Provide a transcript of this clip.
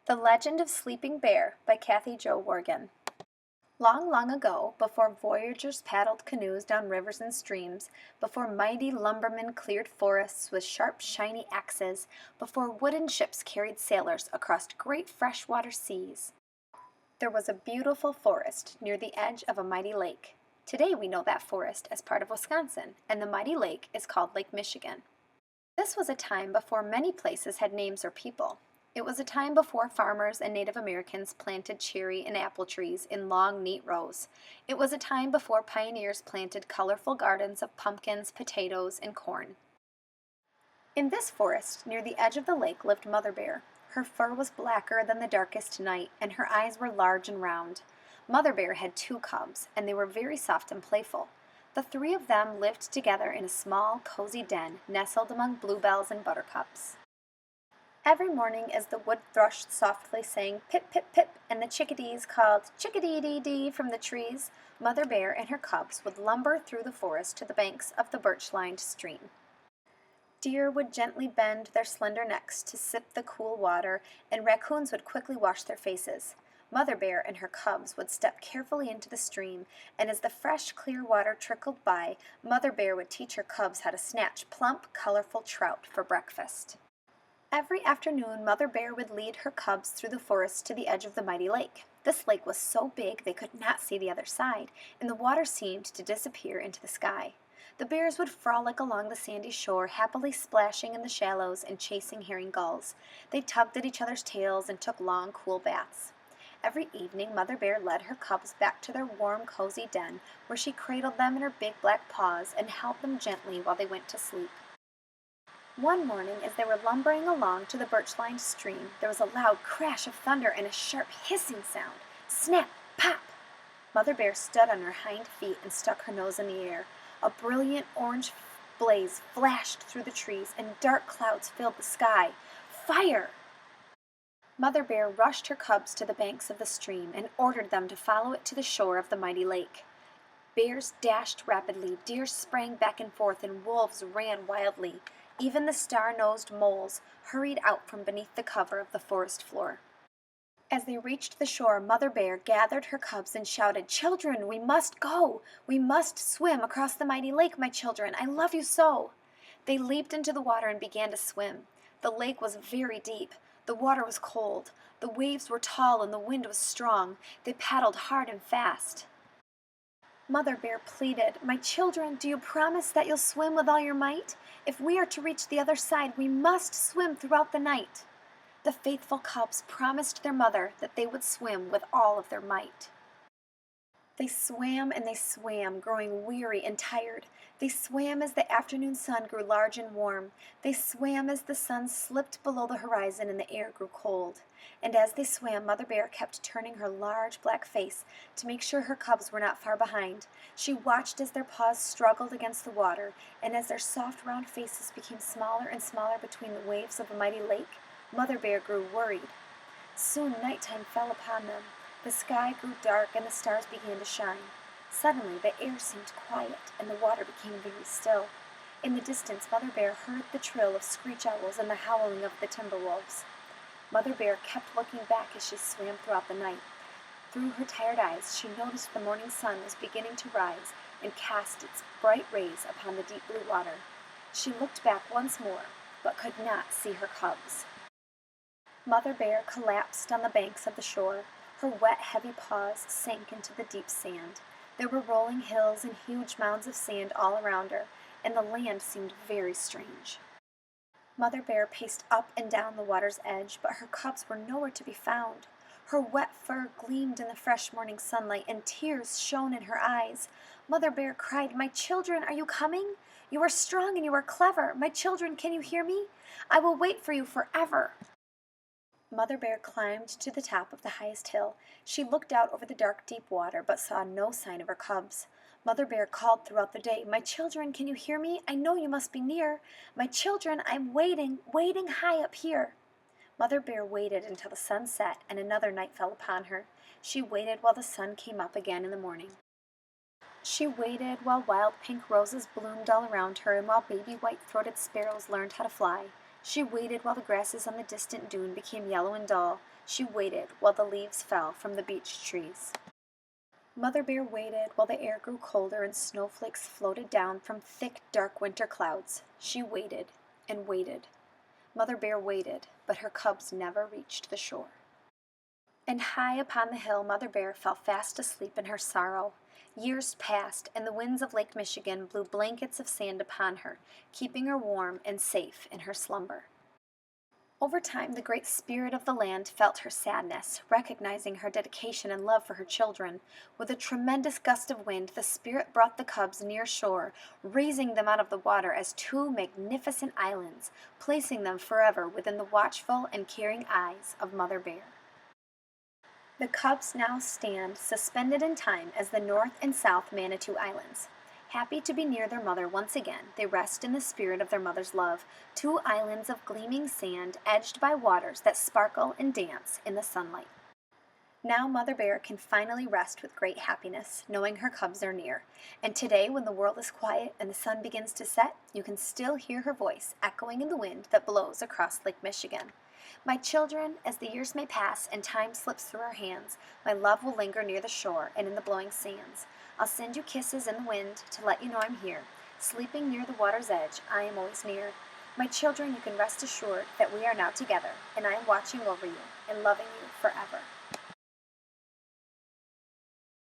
The Legend of Sleeping Bear by Kathy-jo Wargin. Long, long ago, before voyagers paddled canoes down rivers and streams, before mighty lumbermen cleared forests with sharp, shiny axes, before wooden ships carried sailors across great freshwater seas, there was a beautiful forest near the edge of a mighty lake. Today we know that forest as part of Wisconsin, and the mighty lake is called Lake Michigan. This was a time before many places had names or people. It was a time before farmers and Native Americans planted cherry and apple trees in long, neat rows. It was a time before pioneers planted colorful gardens of pumpkins, potatoes, and corn. In this forest, near the edge of the lake, lived Mother Bear. Her fur was blacker than the darkest night, and her eyes were large and round. Mother Bear had 2 cubs, and they were very soft and playful. The 3 of them lived together in a small, cozy den nestled among bluebells and buttercups. Every morning as the wood thrush softly sang pip, pip, pip, and the chickadees called chickadee-dee-dee from the trees, Mother Bear and her cubs would lumber through the forest to the banks of the birch-lined stream. Deer would gently bend their slender necks to sip the cool water, and raccoons would quickly wash their faces. Mother Bear and her cubs would step carefully into the stream, and as the fresh, clear water trickled by, Mother Bear would teach her cubs how to snatch plump, colorful trout for breakfast. Every afternoon, Mother Bear would lead her cubs through the forest to the edge of the mighty lake. This lake was so big they could not see the other side, and the water seemed to disappear into the sky. The bears would frolic along the sandy shore, happily splashing in the shallows and chasing herring gulls. They tugged at each other's tails and took long, cool baths. Every evening, Mother Bear led her cubs back to their warm, cozy den, where she cradled them in her big black paws and held them gently while they went to sleep. One morning, as they were lumbering along to the birch-lined stream, there was a loud crash of thunder and a sharp hissing sound. Snap! Pop! Mother Bear stood on her hind feet and stuck her nose in the air. A brilliant orange blaze flashed through the trees, and dark clouds filled the sky. Fire! Mother Bear rushed her cubs to the banks of the stream and ordered them to follow it to the shore of the mighty lake. Bears dashed rapidly, deer sprang back and forth, and wolves ran wildly. Even the star-nosed moles hurried out from beneath the cover of the forest floor. As they reached the shore, Mother Bear gathered her cubs and shouted, "Children, we must go! We must swim across the mighty lake, my children! I love you so!" They leaped into the water and began to swim. The lake was very deep. The water was cold. The waves were tall and the wind was strong. They paddled hard and fast. Mother Bear pleaded, "My children, do you promise that you'll swim with all your might? If we are to reach the other side, we must swim throughout the night." The faithful cubs promised their mother that they would swim with all of their might. They swam and they swam, growing weary and tired. They swam as the afternoon sun grew large and warm. They swam as the sun slipped below the horizon and the air grew cold. And as they swam, Mother Bear kept turning her large black face to make sure her cubs were not far behind. She watched as their paws struggled against the water, and as their soft round faces became smaller and smaller between the waves of the mighty lake, Mother Bear grew worried. Soon nighttime fell upon them. The sky grew dark and the stars began to shine. Suddenly the air seemed quiet and the water became very still. In the distance, Mother Bear heard the trill of screech owls and the howling of the timber wolves. Mother Bear kept looking back as she swam throughout the night. Through her tired eyes, she noticed the morning sun was beginning to rise and cast its bright rays upon the deep blue water. She looked back once more, but could not see her cubs. Mother Bear collapsed on the banks of the shore. Her wet, heavy paws sank into the deep sand. There were rolling hills and huge mounds of sand all around her, and the land seemed very strange. Mother Bear paced up and down the water's edge, but her cubs were nowhere to be found. Her wet fur gleamed in the fresh morning sunlight, and tears shone in her eyes. Mother Bear cried, "My children, are you coming? You are strong and you are clever. My children, can you hear me? I will wait for you forever." Mother Bear climbed to the top of the highest hill. She looked out over the dark, deep water, but saw no sign of her cubs. Mother Bear called throughout the day, "My children, can you hear me? I know you must be near. My children, I'm waiting high up here." Mother Bear waited until the sun set and another night fell upon her. She waited while the sun came up again in the morning. She waited while wild pink roses bloomed all around her and while baby white-throated sparrows learned how to fly. She waited while the grasses on the distant dune became yellow and dull. She waited while the leaves fell from the beech trees. Mother Bear waited while the air grew colder and snowflakes floated down from thick, dark winter clouds. She waited and waited. Mother Bear waited, but her cubs never reached the shore. And high upon the hill Mother Bear fell fast asleep in her sorrow. Years passed, and the winds of Lake Michigan blew blankets of sand upon her, keeping her warm and safe in her slumber. Over time, the great spirit of the land felt her sadness, recognizing her dedication and love for her children. With a tremendous gust of wind, the spirit brought the cubs near shore, raising them out of the water as two magnificent islands, placing them forever within the watchful and caring eyes of Mother Bear. The cubs now stand suspended in time as the North and South Manitou Islands. Happy to be near their mother once again, they rest in the spirit of their mother's love, two islands of gleaming sand edged by waters that sparkle and dance in the sunlight. Now Mother Bear can finally rest with great happiness, knowing her cubs are near. And today, when the world is quiet and the sun begins to set, you can still hear her voice echoing in the wind that blows across Lake Michigan. My children, as the years may pass and time slips through our hands, my love will linger near the shore and in the blowing sands. I'll send you kisses in the wind to let you know I'm here. Sleeping near the water's edge, I am always near. My children, you can rest assured that we are now together, and I am watching over you and loving you forever.